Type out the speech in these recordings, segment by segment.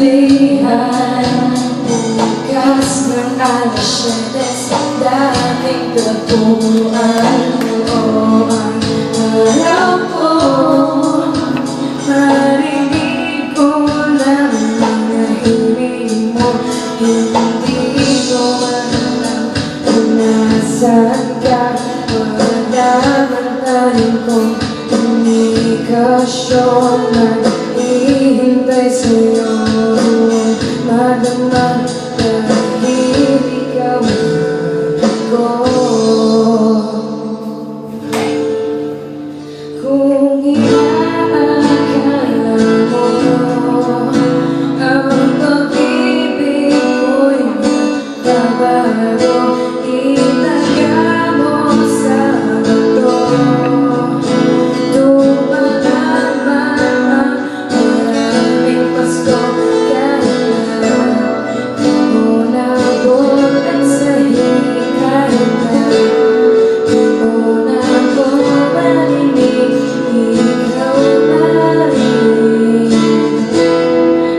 gabihan, bukas ng alas 7 dating tagpuan mo ang harap ko. Marinig ko lang mga hiling mo, hindi ko alam kung nasaan ka. Malaman kong komunikasyon naghihintay sa'yo. Madama dahil ikaw ko. Kung inaakala mo ang pag-ibig ko'y magbabago, itaga mo sa bato. Dumaan man ang maraming pasto, kahit na di mo nabot ang sahig, kahit na di mo nabot marinig, ikaw pa rin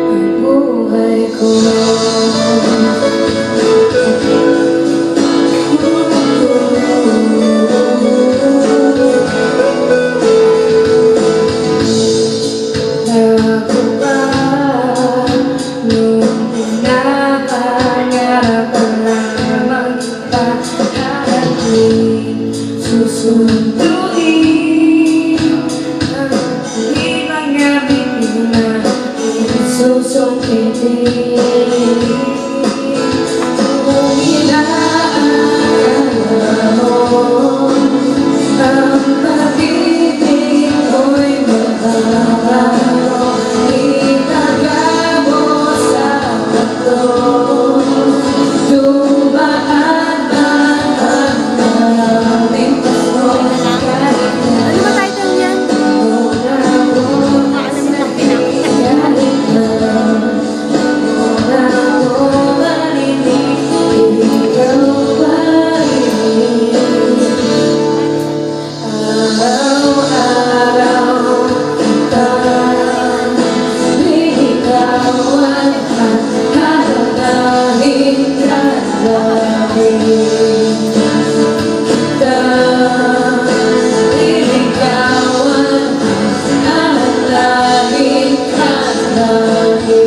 ang buhay ko. Ako ba nung pinapangarap ang lamang pahahalin, susunduin ang mga bibig na isusungkitin. Kung inaakala mo ang pag-ibig ko'y magbabago, itaga mo sa bato. Dumaan man ang maraming pasto, kahit na di mo nabot ang sahig, kahit na di mo nabot marinig, ikaw pa rin. Araw-araw kitang liligawan at halalahin ka lagi. Kitang liligawan at halalahin ka lagi.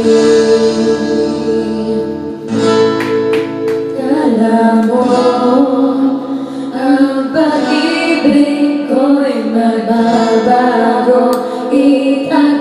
Alam mo, ang pag-ibig ko'y magbabago, itaga